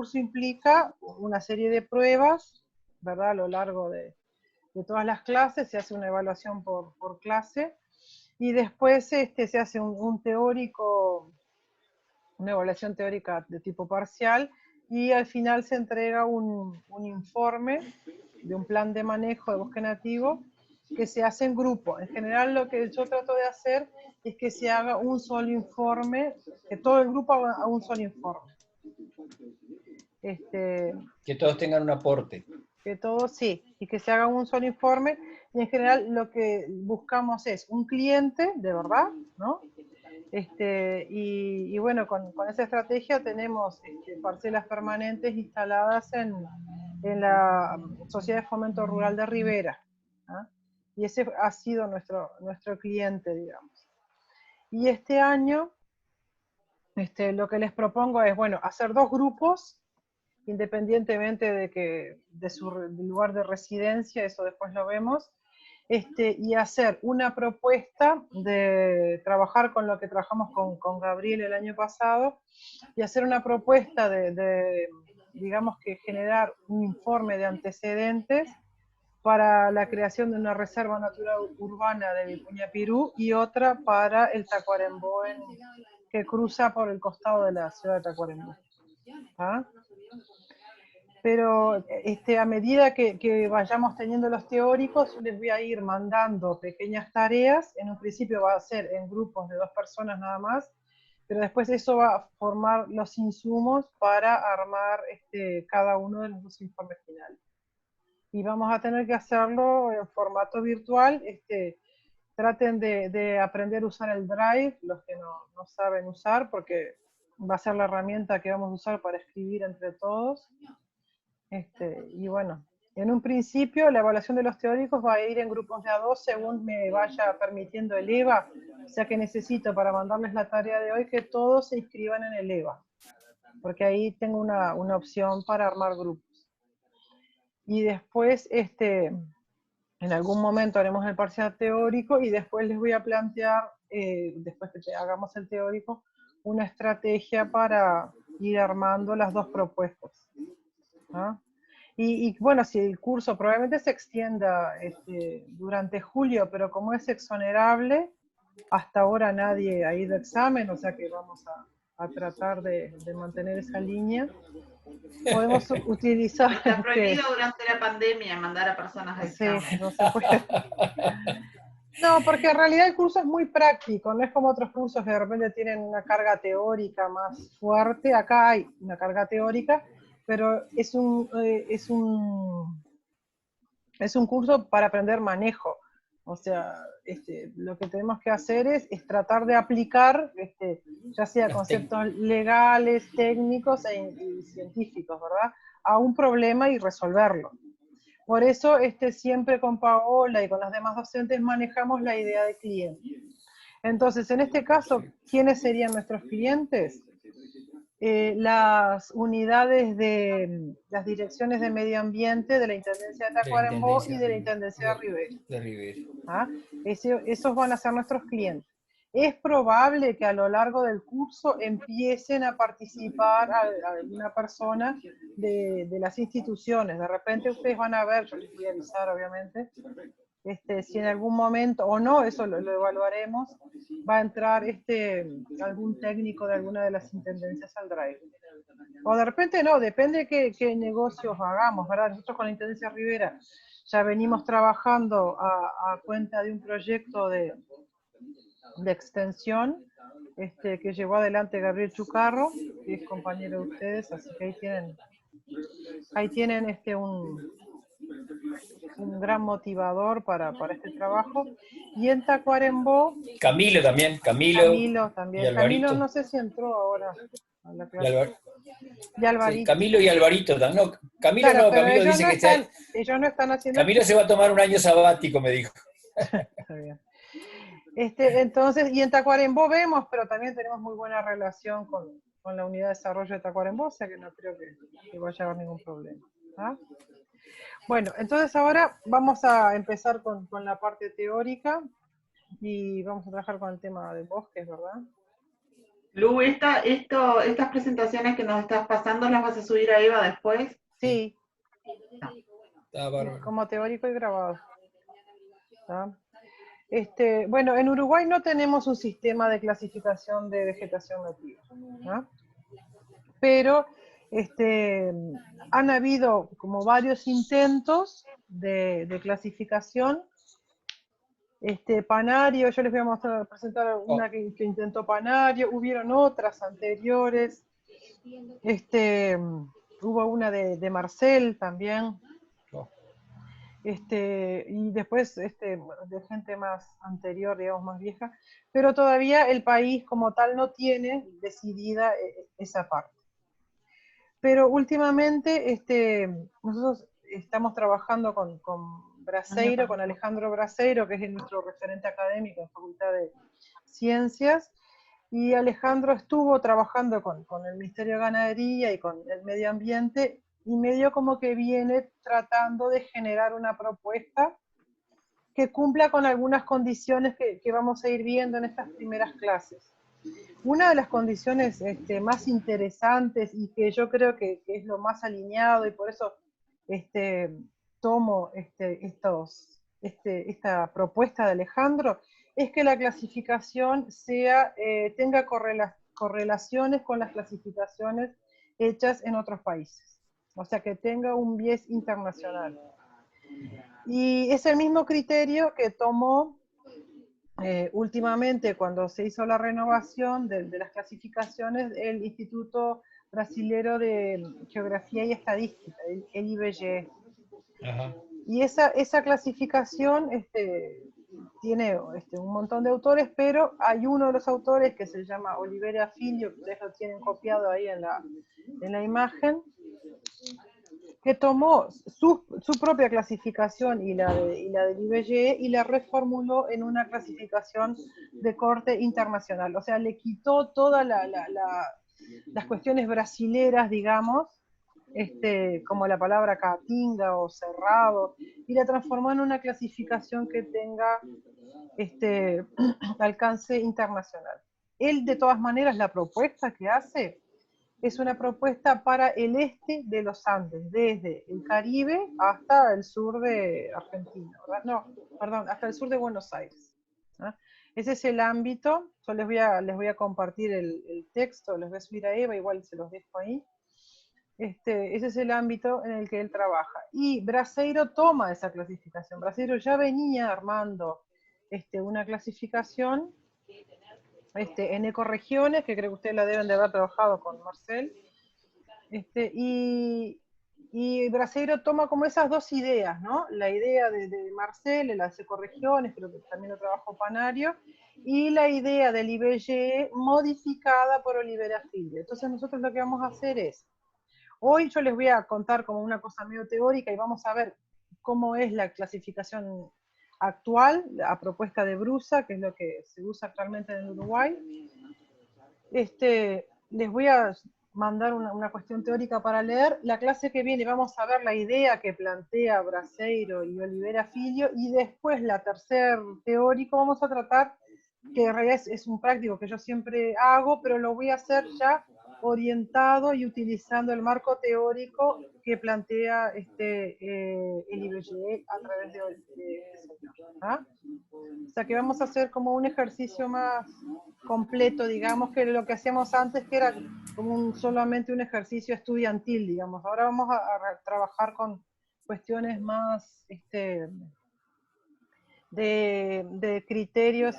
curso implica una serie de pruebas, ¿verdad? A lo largo de todas las clases, se hace una evaluación por clase, y después se hace un teórico, una evaluación teórica de tipo parcial, y al final se entrega un informe de un plan de manejo de bosque nativo que se hace en grupo. En general lo que yo trato de hacer es que se haga un solo informe, que todo el grupo haga un solo informe. Que todos tengan un aporte. Que todos sí, y que se haga un solo informe, y en general lo que buscamos es un cliente de verdad, ¿no? Y bueno, con esa estrategia tenemos parcelas permanentes instaladas en la Sociedad de Fomento Rural de Rivera, ¿ah? Y ese ha sido nuestro cliente, digamos. Y este año lo que les propongo es, bueno, hacer 2 grupos, independientemente de su lugar de residencia, eso después lo vemos, y hacer una propuesta de trabajar con lo que trabajamos con Gabriel el año pasado, y hacer una propuesta digamos que generar un informe de antecedentes para la creación de una reserva natural urbana de Vicuña Pirú y otra para el Tacuarembó, que cruza por el costado de la ciudad de Tacuarembó. ¿Ah? Pero a medida que vayamos teniendo los teóricos, les voy a ir mandando pequeñas tareas. En un principio va a ser en grupos de 2 personas nada más, pero después eso va a formar los insumos para armar cada uno de los 2 informes finales. Y vamos a tener que hacerlo en formato virtual. Traten de aprender a usar el Drive, los que no saben usar, porque va a ser la herramienta que vamos a usar para escribir entre todos. Y bueno, en un principio la evaluación de los teóricos va a ir en grupos de a 2 según me vaya permitiendo el EVA, o sea que necesito para mandarles la tarea de hoy que todos se inscriban en el EVA, porque ahí tengo una opción para armar grupos. Y después, en algún momento haremos el parcial teórico y después les voy a plantear, después que hagamos el teórico, una estrategia para ir armando las 2 propuestas. ¿Ah? Y bueno, si el curso probablemente se extienda durante julio, pero como es exonerable, hasta ahora nadie ha ido a examen, o sea que vamos a tratar de mantener esa línea. Podemos utilizar... Está prohibido durante la pandemia mandar a personas a examen. Sí, no se puede. No, porque en realidad el curso es muy práctico, no es como otros cursos que de repente tienen una carga teórica más fuerte. Acá hay una carga teórica, pero es un curso para aprender manejo. O sea, lo que tenemos que hacer es tratar de aplicar, ya sea conceptos legales, técnicos y científicos, ¿verdad?, a un problema y resolverlo. Por eso siempre con Paola y con las demás docentes manejamos la idea de cliente. Entonces, en este caso, ¿quiénes serían nuestros clientes? Las unidades de las direcciones de medio ambiente de la Intendencia de Tacuarembó y de la Intendencia de Rivera. ¿Ah? Esos van a ser nuestros clientes. Es probable que a lo largo del curso empiecen a participar alguna persona de las instituciones. De repente ustedes van a ver, yo les voy a avisar obviamente, si en algún momento, o no, eso lo evaluaremos, va a entrar algún técnico de alguna de las intendencias al Drive. O de repente no, depende qué negocios hagamos, ¿verdad? Nosotros con la Intendencia Rivera ya venimos trabajando a cuenta de un proyecto de extensión que llevó adelante Gabriel Chucarro, que es compañero de ustedes, así que ahí tienen un gran motivador para este trabajo. Y en Tacuarembó... Camilo también, Camilo también. y Alvarito. Camilo no sé si entró ahora a la clase. Y Alvarito. Sí, Camilo y Alvarito. No, Camilo claro, no, pero Camilo dice que ellos no están haciendo... Camilo se va a tomar un año sabático, me dijo. Está bien. Entonces, y en Tacuarembó vemos, pero también tenemos muy buena relación con la unidad de desarrollo de Tacuarembó, o sea que no creo que vaya a haber ningún problema. ¿Ah? Bueno, entonces ahora vamos a empezar con la parte teórica y vamos a trabajar con el tema de bosques, ¿verdad? Lu, estas presentaciones que nos estás pasando, ¿las vas a subir a Eva después? Sí, Está bárbaro. como teórico y grabado. ¿Tá? Bueno, en Uruguay no tenemos un sistema de clasificación de vegetación nativa, ¿no? Pero han habido como varios intentos de clasificación. Panario, yo les voy a presentar una que intentó Panario, hubieron otras anteriores, hubo una de Marcel también, y después de gente más anterior, digamos, más vieja, pero todavía el país como tal no tiene decidida esa parte. Pero últimamente nosotros estamos trabajando con Braseiro, con Alejandro Braseiro, que es nuestro referente académico en la Facultad de Ciencias, y Alejandro estuvo trabajando con el Ministerio de Ganadería y con el Medio Ambiente, y medio como que viene tratando de generar una propuesta que cumpla con algunas condiciones que vamos a ir viendo en estas primeras clases. Una de las condiciones más interesantes y que yo creo que es lo más alineado, y por eso tomo esta propuesta de Alejandro, es que la clasificación tenga correlaciones con las clasificaciones hechas en otros países, o sea, que tenga un biais internacional. Y es el mismo criterio que tomó últimamente, cuando se hizo la renovación de las clasificaciones, el Instituto Brasilero de Geografía y Estadística, el IBGE. Ajá. Y esa clasificación tiene un montón de autores, pero hay uno de los autores que se llama Oliveira Filho, ustedes lo tienen copiado ahí en la imagen, que tomó su propia clasificación y la del IBGE y la reformuló en una clasificación de corte internacional. O sea, le quitó todas las cuestiones brasileras, digamos, como la palabra caatinga o cerrado, y la transformó en una clasificación que tenga alcance internacional. Él, de todas maneras, la propuesta que hace es una propuesta para el este de los Andes, desde el Caribe hasta el sur de Argentina, ¿verdad? No, perdón, hasta el sur de Buenos Aires, ¿no? Ese es el ámbito. Yo les voy a compartir el texto, les voy a subir a Eva, igual se los dejo ahí. Ese es el ámbito en el que él trabaja. Y Braseiro toma esa clasificación. Braseiro ya venía armando una clasificación en ecorregiones, que creo que ustedes la deben de haber trabajado con Marcel, y Braseiro toma como esas dos ideas, ¿no? La idea de Marcel, de las ecorregiones, creo que también lo trabajó Panario, y la idea del IBGE modificada por Oliveira Filho. Entonces nosotros lo que vamos a hacer es, hoy yo les voy a contar como una cosa medio teórica y vamos a ver cómo es la clasificación actual, a propuesta de Brusa, que es lo que se usa actualmente en Uruguay. Les voy a mandar una cuestión teórica para leer. La clase que viene vamos a ver la idea que plantea Braseiro y Oliveira Filho, y después la tercer teórico vamos a tratar, que en realidad es un práctico que yo siempre hago, pero lo voy a hacer ya orientado y utilizando el marco teórico que plantea el IBGE a través de señor. ¿Ah? O sea que vamos a hacer como un ejercicio más completo, digamos, que lo que hacíamos antes, que era como solamente un ejercicio estudiantil, digamos. Ahora vamos a trabajar con cuestiones más de criterios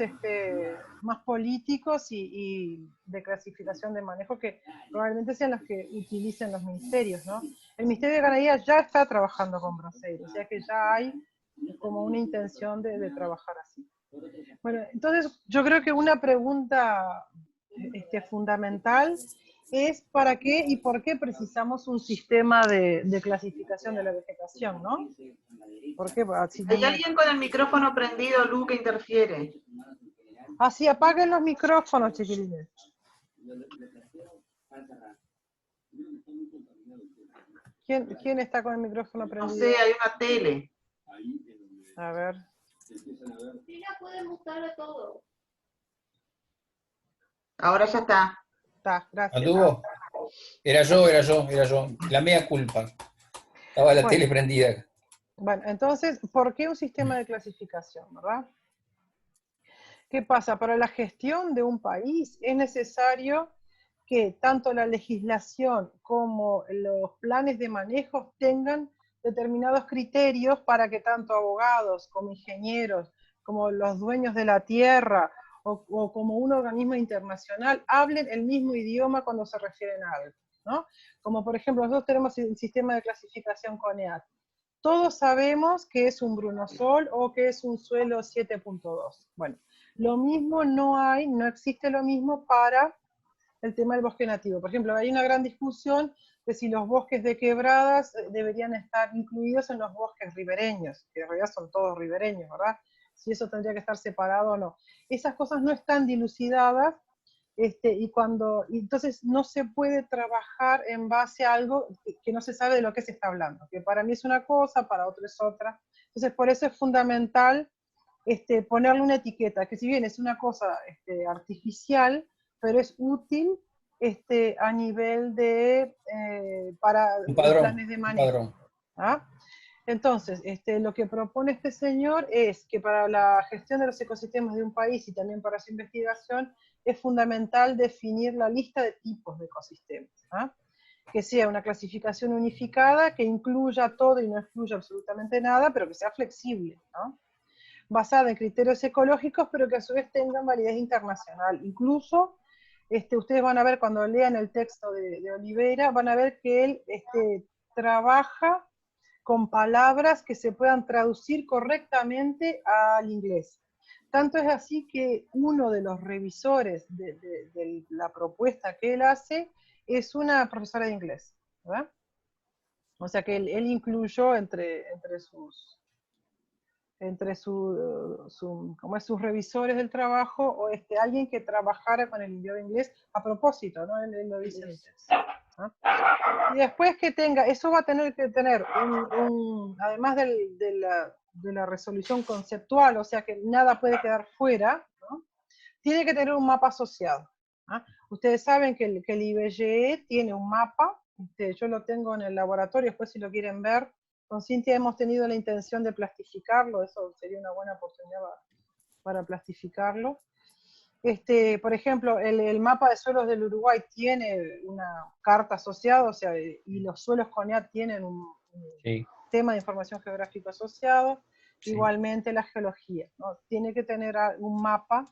más políticos y de clasificación de manejo, que probablemente sean los que utilicen los ministerios, ¿no? El Ministerio de Ganadería ya está trabajando con Braseiro, o sea que ya hay como una intención de trabajar así. Bueno, entonces yo creo que una pregunta fundamental es ¿para qué y por qué precisamos un sistema de clasificación de la vegetación, ¿no? ¿Por qué? Hay alguien con el micrófono prendido, Lu, que interfiere. Así, apaguen los micrófonos, chiquilines. ¿Quién está con el micrófono prendido? No sé, hay una tele. A ver. Sí, la pueden mostrar a todos. Ahora ya está. Está, gracias. ¿Anduvo? Era yo. La mea culpa. Estaba la tele prendida. Bueno, entonces, ¿por qué un sistema de clasificación, verdad? ¿Qué pasa? Para la gestión de un país es necesario que tanto la legislación como los planes de manejo tengan determinados criterios para que tanto abogados como ingenieros, como los dueños de la tierra o como un organismo internacional hablen el mismo idioma cuando se refieren a algo, ¿no? Como por ejemplo, nosotros tenemos el sistema de clasificación CONEAT. Todos sabemos que es un brunosol o que es un suelo 7.2. Bueno, lo mismo no existe lo mismo para el tema del bosque nativo. Por ejemplo, hay una gran discusión de si los bosques de quebradas deberían estar incluidos en los bosques ribereños, que en realidad son todos ribereños, ¿verdad? Si eso tendría que estar separado o no. Esas cosas no están dilucidadas, entonces no se puede trabajar en base a algo que no se sabe de lo que se está hablando, que para mí es una cosa, para otro es otra. Entonces por eso es fundamental ponerle una etiqueta, que si bien es una cosa artificial, pero es útil a nivel de, para Un los padrón. planes de manejo. ¿Ah? Entonces, lo que propone este señor es que para la gestión de los ecosistemas de un país y también para su investigación, es fundamental definir la lista de tipos de ecosistemas. ¿Ah? Que sea una clasificación unificada, que incluya todo y no excluya absolutamente nada, pero que sea flexible, ¿no? Basada en criterios ecológicos, pero que a su vez tengan validez internacional. Incluso, ustedes van a ver cuando lean el texto de Oliveira, van a ver que él trabaja con palabras que se puedan traducir correctamente al inglés. Tanto es así que uno de los revisores de la propuesta que él hace es una profesora de inglés, ¿verdad? O sea que él incluyó entre sus revisores del trabajo, o alguien que trabajara con el idioma inglés a propósito, ¿no? Él lo dice en el texto, ¿no? Y después que tenga, eso va a tener que tener, además de la resolución conceptual, o sea que nada puede quedar fuera, ¿no? Tiene que tener un mapa asociado. ¿Ah? Ustedes saben que el IBGE tiene un mapa, yo lo tengo en el laboratorio, después si lo quieren ver, con Cintia hemos tenido la intención de plastificarlo, eso sería una buena oportunidad para plastificarlo. Por ejemplo, el mapa de suelos del Uruguay tiene una carta asociada, o sea, y los suelos CONEAT tienen un tema de información geográfica asociado, igualmente la geología, ¿no? Tiene que tener un mapa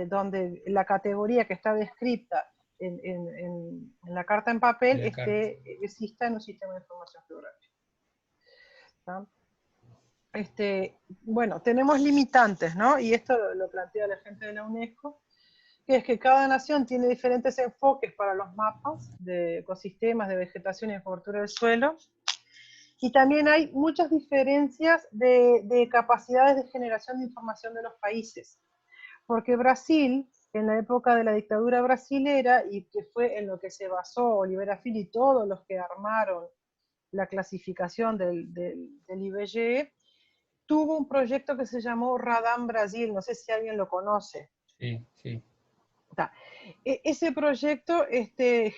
donde la categoría que está descrita en la carta en papel exista en un sistema de información geográfica. ¿Tá? Bueno, tenemos limitantes, ¿no? Y esto lo plantea la gente de la UNESCO, que es que cada nación tiene diferentes enfoques para los mapas de ecosistemas, de vegetación y de cobertura del suelo, y también hay muchas diferencias de capacidades de generación de información de los países. Porque Brasil, en la época de la dictadura brasilera, y que fue en lo que se basó Oliveira Filho y todos los que armaron la clasificación del IBGE, tuvo un proyecto que se llamó Radam Brasil, no sé si alguien lo conoce. Sí, sí. Ese proyecto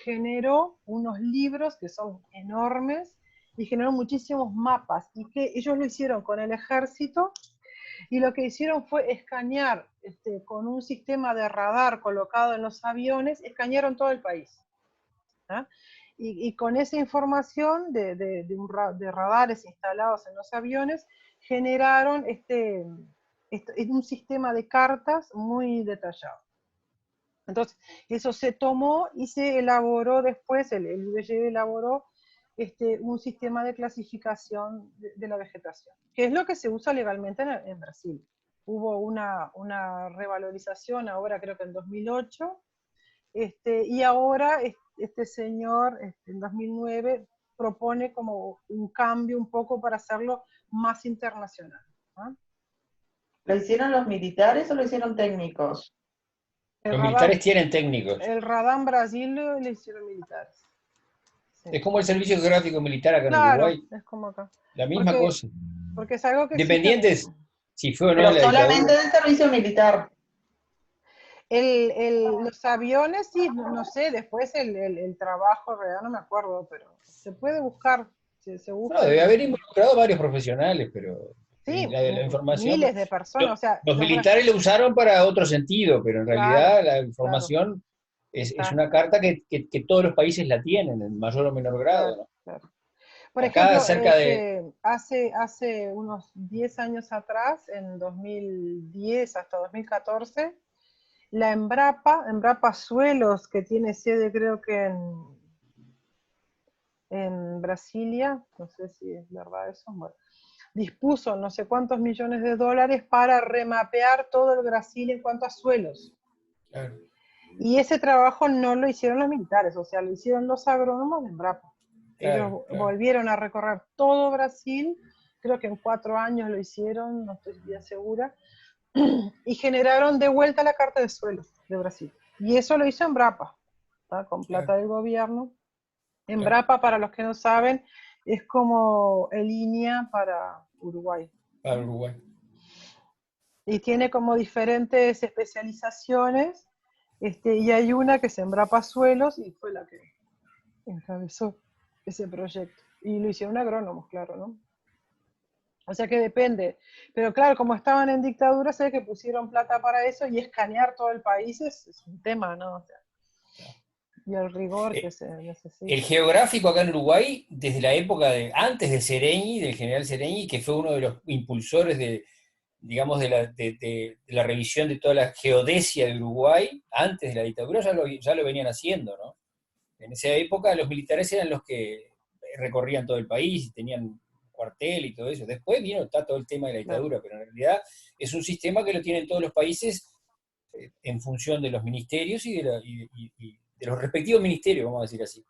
generó unos libros que son enormes y generó muchísimos mapas, y que ellos lo hicieron con el ejército. Y lo que hicieron fue escanear con un sistema de radar colocado en los aviones, escanearon todo el país. ¿Ah? Y con esa información de radares instalados en los aviones, generaron un sistema de cartas muy detallado. Entonces, eso se tomó y se elaboró después, el IBGE elaboró un sistema de clasificación de la vegetación, que es lo que se usa legalmente en Brasil. Hubo una revalorización ahora, creo que en 2008, y ahora este señor, en 2009, propone como un cambio un poco para hacerlo más internacional, ¿no? ¿Lo hicieron los militares o lo hicieron técnicos? Los militares tienen técnicos. El Radam Brasil lo hicieron militares. Sí. Es como el Servicio Geográfico Militar acá en Uruguay. Es como acá. La misma cosa. Porque es algo que Dependientes, si fue o no pero la solamente dictadura. del servicio militar. Los aviones, sí, no sé, después el trabajo real, no me acuerdo, pero se puede buscar, se No, busca. debe haber involucrado varios profesionales, pero Sí, la información. miles de personas, o sea, Los militares lo usaron para otro sentido, pero en claro, realidad la claro, información es está, una carta que todos los países la tienen, en mayor o menor grado, claro, ¿no? claro. Por Acá ejemplo, cerca de. hace unos 10 años atrás, en 2010 hasta 2014, la Embrapa Suelos, que tiene sede creo que en Brasilia, no sé si es verdad eso, bueno, dispuso no sé cuántos millones de dólares para remapear todo el Brasil en cuanto a suelos. Claro, Y ese trabajo no lo hicieron los militares, o sea, lo hicieron los agrónomos de Embrapa. Ellos claro, claro. volvieron a recorrer todo Brasil, creo que en 4 años lo hicieron, no estoy bien segura, y generaron de vuelta la carta de suelos de Brasil. Y eso lo hizo Embrapa, ¿tá? Con Claro, plata del gobierno. claro, Embrapa, para los que no saben, es como el INEA para Uruguay. para Uruguay. Y tiene como diferentes especializaciones, y hay una que es Embrapa Suelos, y fue la que encabezó ese proyecto. Y lo hicieron agrónomos, claro, ¿no? O sea que depende. Pero claro, como estaban en dictadura, sé que pusieron plata para eso y escanear todo el país es un tema, ¿no? O sea, y el rigor que Eh, se El necesita. geográfico acá en Uruguay, desde la época antes de Sereñi, del general Sereñi, que fue uno de los impulsores digamos, de la revisión de toda la geodesia de Uruguay, antes de la dictadura ya lo venían haciendo, ¿no? En esa época los militares eran los que recorrían todo el país y tenían cuartel y todo eso. Después está todo el tema de la Claro, dictadura, pero en realidad es un sistema que lo tienen todos los países en función de los ministerios y de los respectivos ministerios, vamos a decir así.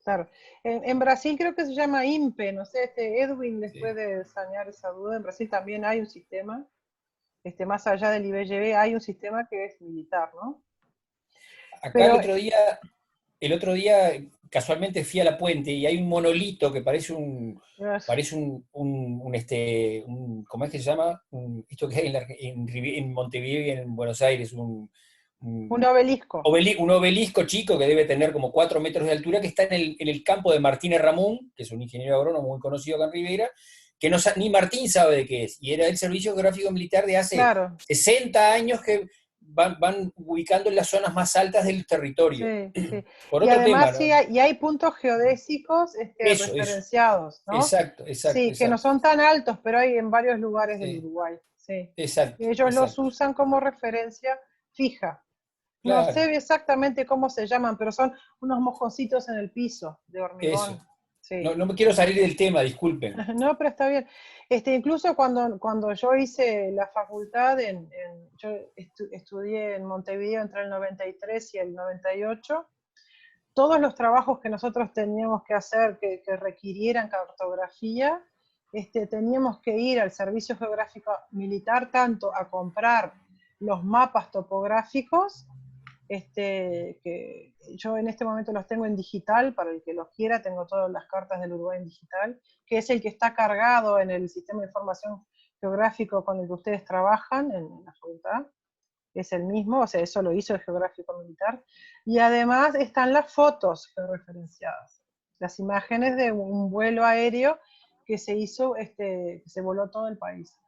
claro. En Brasil creo que se llama INPE, no sé, Edwin les Sí. puede sanear esa duda. En Brasil también hay un sistema, más allá del IBGB, hay un sistema que es militar, ¿no? Acá Pero, el otro día casualmente fui a la puente y hay un monolito que parece ¿cómo es que se llama? Esto que hay en Montevideo y en Buenos Aires, un un, obelisco, un obelisco chico que debe tener como 4 metros de altura, que está en el campo de Martínez Ramón, que es un ingeniero agrónomo muy conocido acá en Rivera, que ni Martín sabe de qué es, y era el Servicio Geográfico Militar de hace claro. 60 años que van ubicando en las zonas más altas del territorio. Sí, sí. Por Y otro además tema, sí ¿no? hay puntos geodésicos Eso, referenciados, ¿no? exacto, exacto, Sí, que no exacto, son tan altos, pero hay en varios lugares del sí, Uruguay, sí. Y exacto, ellos los exacto, usan como referencia fija. No claro, sé exactamente cómo se llaman, pero son unos mojoncitos en el piso de eso. hormigón. No, Sí. no me quiero salir del tema, disculpen. No, pero está bien. Incluso cuando yo hice la facultad, yo estudié en Montevideo entre el 93 y el 98, todos los trabajos que nosotros teníamos que hacer que requirieran cartografía, teníamos que ir al Servicio Geográfico Militar tanto a comprar los mapas topográficos, que yo en este momento los tengo en digital, para el que los quiera, tengo todas las cartas del Uruguay en digital, que es el que está cargado en el sistema de información geográfico con el que ustedes trabajan en la facultad, es el mismo, o sea, eso lo hizo el geográfico militar, y además están las fotos georreferenciadas, las imágenes de un vuelo aéreo que se hizo, que se voló todo el país.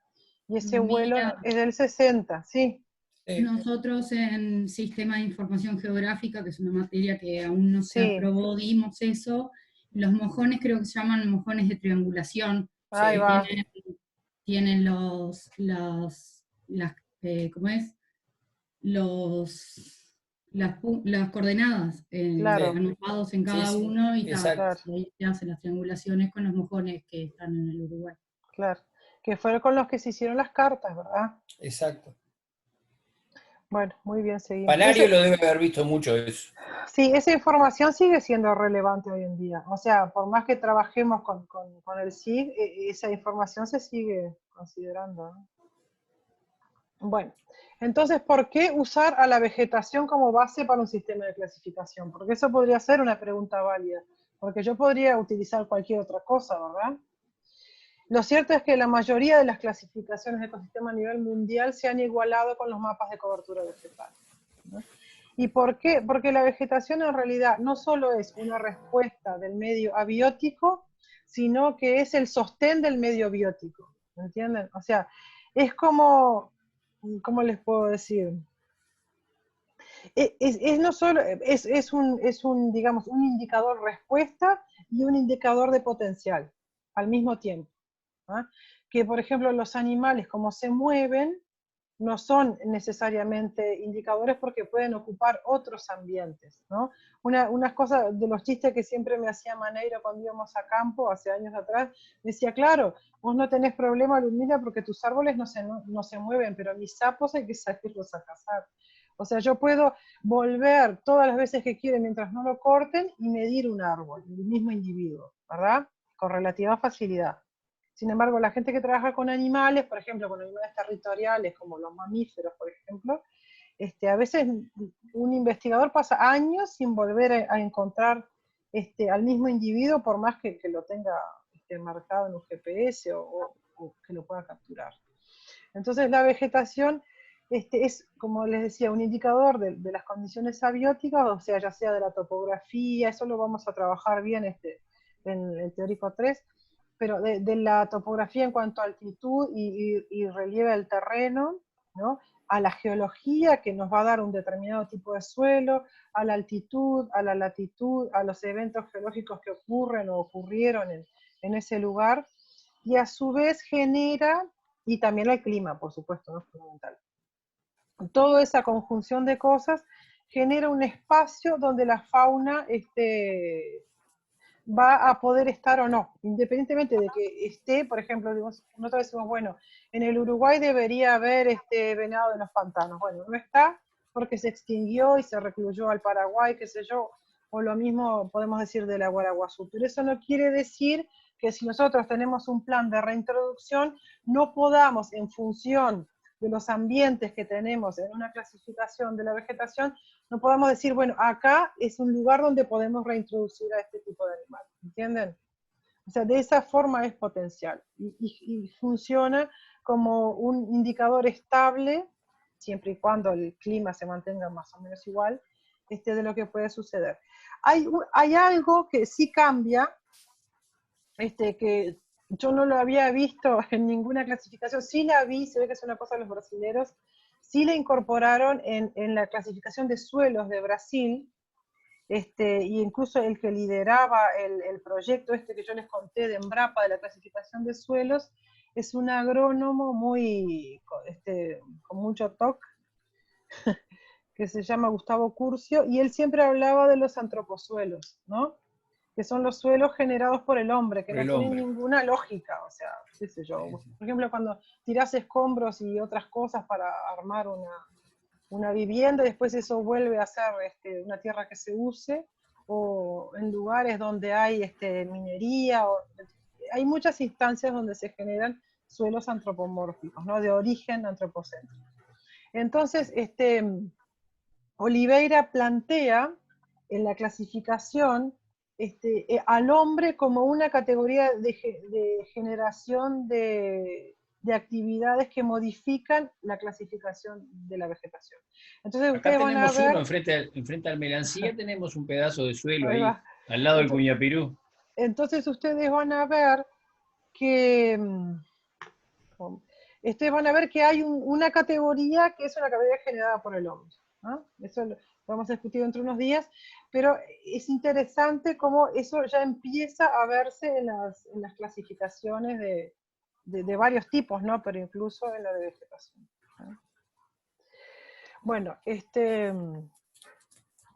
Y ese vuelo Mira, es del 60, sí. nosotros en Sistema de Información Geográfica, que es una materia que aún no se Sí, aprobó, dimos eso. Los mojones creo que se llaman mojones de triangulación. ahí Sí, va, Tienen ¿cómo es? Las coordenadas sí, claro, anotados en sí, cada sí, uno exacto, claro, y ahí se hacen las triangulaciones con los mojones que están en el Uruguay. claro. Que fueron con los que se hicieron las cartas, ¿verdad? exacto. Bueno, muy bien, seguimos. Panario lo debe haber visto mucho eso. Sí, esa información sigue siendo relevante hoy en día. O sea, por más que trabajemos con el SIG, esa información se sigue considerando, ¿no? Bueno, entonces, ¿por qué usar a la vegetación como base para un sistema de clasificación? Porque eso podría ser una pregunta válida. Porque yo podría utilizar cualquier otra cosa, ¿verdad? Lo cierto es que la mayoría de las clasificaciones de ecosistemas a nivel mundial se han igualado con los mapas de cobertura vegetal. ¿no? ¿Y por qué? Porque la vegetación en realidad no solo es una respuesta del medio abiótico, sino que es el sostén del medio biótico, ¿entienden? O sea, es como, ¿cómo les puedo decir? No solo, digamos, un indicador respuesta y un indicador de potencial al mismo tiempo, ¿ah? Que, por ejemplo, los animales, como se mueven, no son necesariamente indicadores porque pueden ocupar otros ambientes, ¿no? Unas cosas de los chistes que siempre me hacía Maneiro cuando íbamos a campo, hace años atrás, decía, claro, vos no tenés problema, Ludmila, porque tus árboles no se mueven, pero mis sapos hay que salirlos a cazar. O sea, yo puedo volver todas las veces que quiera mientras no lo corten y medir un árbol, el mismo individuo, ¿verdad? Con relativa facilidad. Sin embargo, la gente que trabaja con animales, por ejemplo, con animales territoriales, como los mamíferos, por ejemplo, a veces un investigador pasa años sin volver a encontrar al mismo individuo, por más que lo tenga marcado en un GPS o que lo pueda capturar. Entonces la vegetación es, como les decía, un indicador de las condiciones abióticas, o sea, ya sea de la topografía, eso lo vamos a trabajar bien en el teórico 3, pero de la topografía en cuanto a altitud y relieve del terreno, ¿no? A la geología, que nos va a dar un determinado tipo de suelo, a la altitud, a la latitud, a los eventos geológicos que ocurren o ocurrieron en ese lugar, y a su vez genera, y también el clima, por supuesto, ¿no? Es fundamental. Toda esa conjunción de cosas genera un espacio donde la fauna va a poder estar o no, independientemente de que esté, por ejemplo, nosotros decimos, bueno, en el Uruguay debería haber venado de los pantanos. Bueno, no está porque se extinguió y se recluyó al Paraguay, qué sé yo, o lo mismo podemos decir de la Guaraguazú. Pero eso no quiere decir que si nosotros tenemos un plan de reintroducción, no podamos, en función de los ambientes que tenemos en una clasificación de la vegetación, no podamos decir, bueno, acá es un lugar donde podemos reintroducir a este tipo de animales, ¿entienden? O sea, de esa forma es potencial y funciona como un indicador estable, siempre y cuando el clima se mantenga más o menos igual, de lo que puede suceder. Hay algo que sí cambia, que yo no lo había visto en ninguna clasificación, sí la vi, se ve que es una cosa de los brasileros, sí la incorporaron en la clasificación de suelos de Brasil, y incluso el que lideraba el proyecto que yo les conté de Embrapa, de la clasificación de suelos, es un agrónomo con mucho toque, que se llama Gustavo Curcio, y él siempre hablaba de los antroposuelos, ¿no? Que son los suelos generados por el hombre, que no tienen ninguna lógica, o sea, qué sé yo. Por ejemplo, cuando tirás escombros y otras cosas para armar una vivienda, y después eso vuelve a ser una tierra que se use, o en lugares donde hay minería, hay muchas instancias donde se generan suelos antropomórficos, ¿no? De origen antropocéntrico. Entonces, Oliveira plantea en la clasificación al hombre como una categoría de generación de actividades que modifican la clasificación de la vegetación. Entonces acá ustedes van a ver... uno, enfrente al Melancía tenemos un pedazo de suelo ahí al lado del Cuñapirú. Entonces ustedes van a ver que... hay una categoría que es una categoría generada por el hombre, ¿no? Eso lo vamos a discutir dentro de unos días, pero es interesante cómo eso ya empieza a verse en las clasificaciones de varios tipos, ¿no? Pero incluso en la de vegetación, ¿no? Bueno,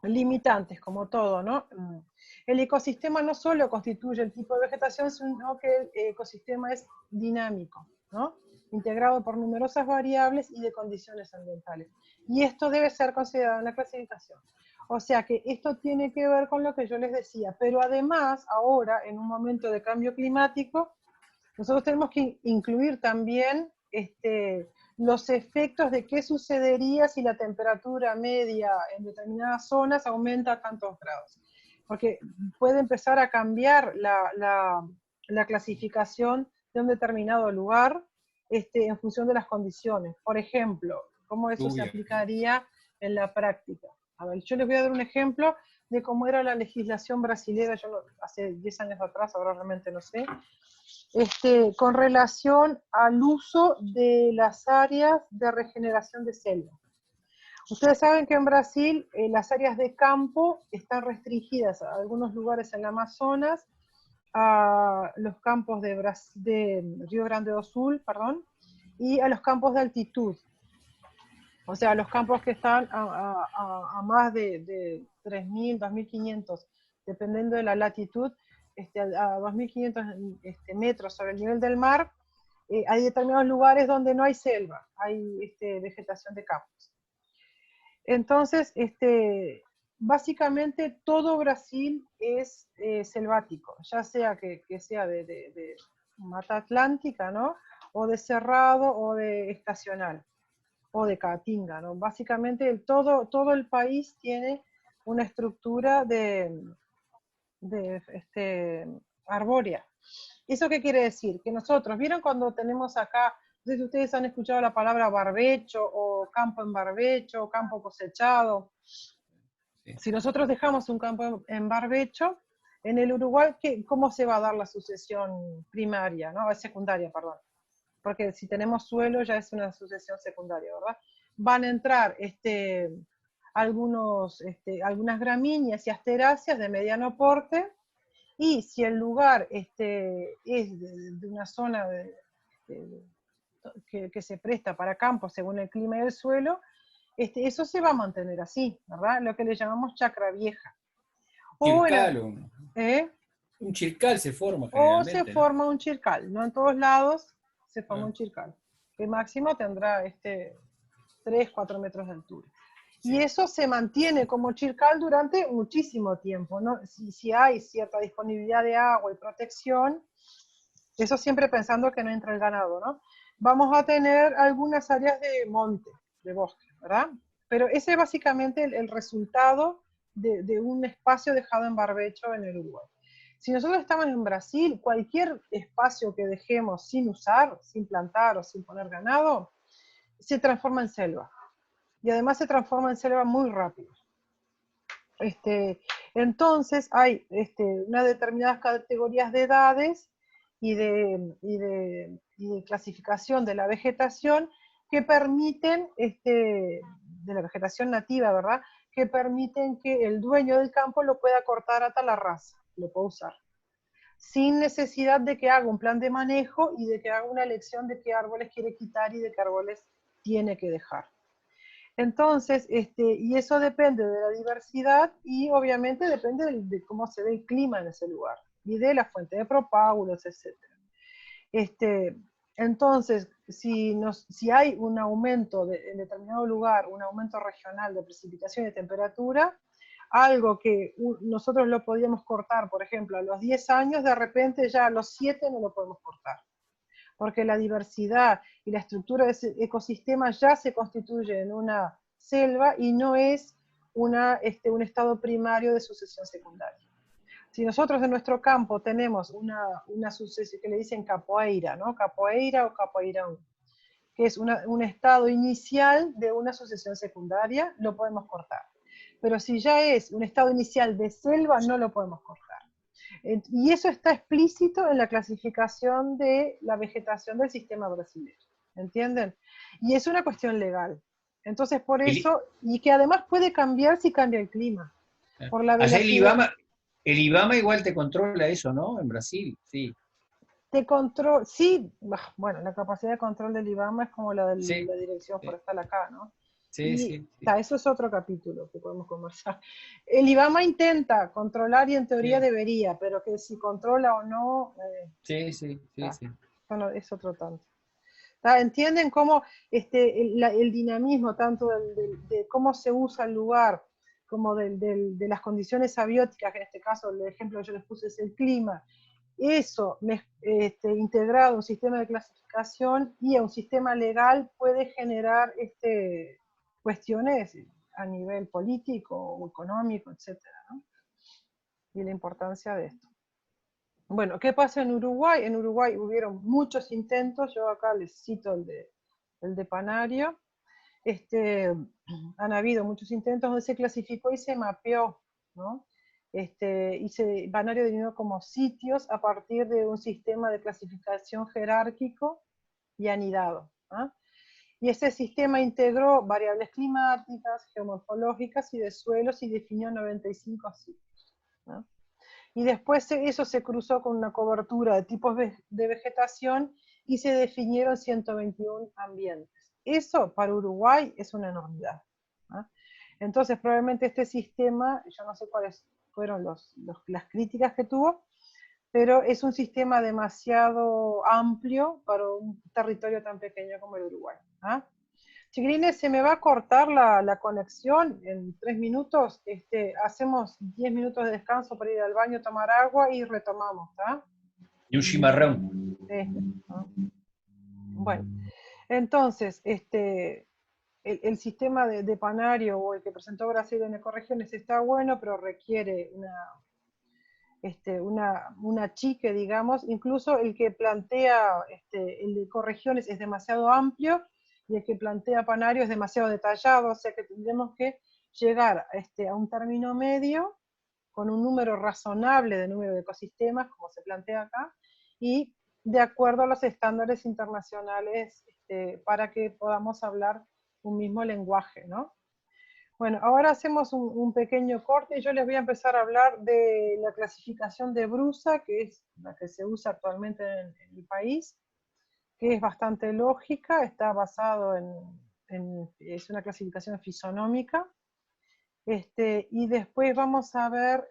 limitantes, como todo, ¿no? El ecosistema no solo constituye el tipo de vegetación, sino que el ecosistema es dinámico, ¿no? Integrado por numerosas variables y de condiciones ambientales. Y esto debe ser considerado en la clasificación. O sea que esto tiene que ver con lo que yo les decía, pero además ahora, en un momento de cambio climático, nosotros tenemos que incluir también los efectos de qué sucedería si la temperatura media en determinadas zonas aumenta a tantos grados. Porque puede empezar a cambiar la clasificación de un determinado lugar en función de las condiciones. Por ejemplo, cómo eso se aplicaría en la práctica. A ver, yo les voy a dar un ejemplo de cómo era la legislación brasilera, hace 10 años atrás, ahora realmente no sé, con relación al uso de las áreas de regeneración de selva. Ustedes saben que en Brasil las áreas de campo están restringidas a algunos lugares en el Amazonas, a los campos de Río Grande do Sul, perdón, y a los campos de altitud. O sea, los campos que están a más de 3.000, 2.500, dependiendo de la latitud, a 2.500 metros sobre el nivel del mar, hay determinados lugares donde no hay selva, hay vegetación de campos. Entonces, básicamente todo Brasil es selvático, ya sea que sea de mata atlántica, ¿no? O de cerrado o de estacional, o de caatinga, ¿no? Básicamente todo el país tiene una estructura arbórea. ¿Eso qué quiere decir? Que nosotros, ¿vieron cuando tenemos acá, no sé si ustedes han escuchado la palabra barbecho, o campo en barbecho, o campo cosechado? Sí. Si nosotros dejamos un campo en barbecho, en el Uruguay, ¿cómo se va a dar la sucesión primaria, ¿no? Secundaria, perdón. Porque si tenemos suelo ya es una sucesión secundaria, ¿verdad? Van a entrar algunas gramíneas y asteráceas de mediano porte, y si el lugar es de una zona que se presta para campo según el clima y el suelo, eso se va a mantener así, ¿verdad? Lo que le llamamos chacra vieja. Un chircal se forma generalmente. O se forma un chircal, no en todos lados se forma un chircal, que máximo tendrá 3, 4 metros de altura. Sí. Y eso se mantiene como chircal durante muchísimo tiempo, ¿no? Si hay cierta disponibilidad de agua y protección, eso siempre pensando que no entra el ganado, ¿no? Vamos a tener algunas áreas de monte, de bosque, ¿verdad? Pero ese es básicamente el resultado de un espacio dejado en barbecho en el Uruguay. Si nosotros estamos en Brasil, cualquier espacio que dejemos sin usar, sin plantar o sin poner ganado, se transforma en selva. Y además se transforma en selva muy rápido. Entonces hay unas determinadas categorías de edades y de clasificación de la vegetación que permiten, de la vegetación nativa, ¿verdad? Que permiten que el dueño del campo lo pueda cortar hasta la raza, lo pueda usar, sin necesidad de que haga un plan de manejo y de que haga una elección de qué árboles quiere quitar y de qué árboles tiene que dejar. Entonces, y eso depende de la diversidad y obviamente depende de cómo se ve el clima en ese lugar y de la fuente de propágulos, etc. Entonces, si hay un aumento en determinado lugar, un aumento regional de precipitación y de temperatura, algo que nosotros lo podíamos cortar, por ejemplo, a los 10 años, de repente ya a los 7 no lo podemos cortar, porque la diversidad y la estructura de ese ecosistema ya se constituye en una selva y no es un estado primario de sucesión secundaria. Si nosotros en nuestro campo tenemos una sucesión que le dicen capoeira, ¿no? Capoeira o capoeirão, que es un estado inicial de una sucesión secundaria, lo podemos cortar. Pero si ya es un estado inicial de selva, no lo podemos cortar. Y eso está explícito en la clasificación de la vegetación del sistema brasileño, ¿entienden? Y es una cuestión legal. Entonces, por eso, y que además puede cambiar si cambia el clima. Por la velocidad. El IBAMA igual te controla eso, ¿no? En Brasil, sí. Sí, bueno, la capacidad de control del IBAMA es como la de la Dirección Forestal acá, ¿no? Sí. Eso es otro capítulo que podemos conversar. El IBAMA intenta controlar y en teoría debería, pero que si controla o no... Bueno, es otro tanto. ¿Entienden cómo el dinamismo tanto de cómo se usa el lugar, como de las condiciones abióticas, que en este caso el ejemplo que yo les puse es el clima, eso integrado a un sistema de clasificación y a un sistema legal puede generar cuestiones a nivel político o económico, etcétera, ¿no? Y la importancia de esto. Bueno, ¿qué pasa en Uruguay? En Uruguay hubieron muchos intentos, yo acá les cito el de Panario, han habido muchos intentos donde se clasificó y se mapeó, ¿no? Van a denominado como sitios a partir de un sistema de clasificación jerárquico y anidado, ¿no? Y ese sistema integró variables climáticas, geomorfológicas y de suelos y definió 95 sitios, ¿no? Y después eso se cruzó con una cobertura de tipos de vegetación y se definieron 121 ambientes. Eso para Uruguay es una enormidad, ¿no? Entonces probablemente este sistema, yo no sé cuáles fueron las críticas que tuvo, pero es un sistema demasiado amplio para un territorio tan pequeño como el Uruguay, ¿ah? Chiquilines, se me va a cortar la conexión en 3 minutos. Hacemos 10 minutos de descanso para ir al baño, tomar agua y retomamos, ¿tá? Y un chimarrón. Sí, ¿no? Bueno, entonces, el sistema de Panario o el que presentó Brasil en ecorregiones está bueno, pero requiere una chique, digamos. Incluso el que plantea el de ecorregiones es demasiado amplio, y el que plantea Panario es demasiado detallado, o sea que tendremos que llegar a un término medio, con un número razonable de número de ecosistemas, como se plantea acá, y de acuerdo a los estándares internacionales, para que podamos hablar un mismo lenguaje, ¿no? Bueno, ahora hacemos un pequeño corte y yo les voy a empezar a hablar de la clasificación de Brusa, que es la que se usa actualmente en el país, que es bastante lógica, está basado es una clasificación fisonómica, y después vamos a ver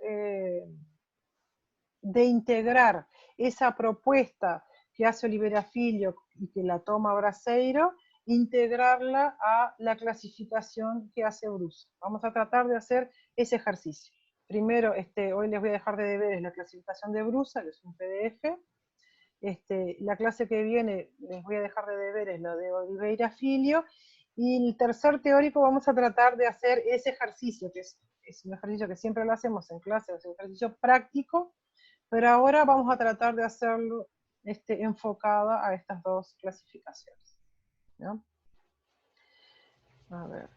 de integrar esa propuesta que hace Oliveira Filho y que la toma Braseiro, integrarla a la clasificación que hace Brusa. Vamos a tratar de hacer ese ejercicio. Primero, hoy les voy a dejar de deberes la clasificación de Brusa, que es un PDF. La clase que viene les voy a dejar de deberes lo de Oliveira Filho, y el tercer teórico vamos a tratar de hacer ese ejercicio, que es un ejercicio que siempre lo hacemos en clase, es un ejercicio práctico, pero ahora vamos a tratar de hacerlo enfocada a estas dos clasificaciones, ¿no? A ver,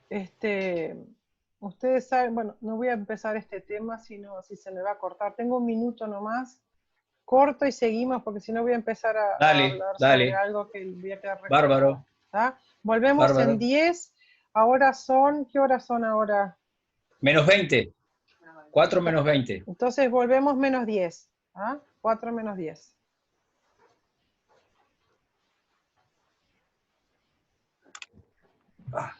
ustedes saben, bueno, no voy a empezar este tema, sino si se me va a cortar. Tengo un minuto nomás. Corto y seguimos, porque si no voy a empezar a hablar sobre algo que voy a quedar recordado. Bárbaro. ¿Tá? Volvemos Bárbaro. en 10. Ahora son, ¿qué horas son ahora? Menos 20. 4 menos 20. Entonces volvemos menos 10. ¿Ah? 4 menos 10. Ah.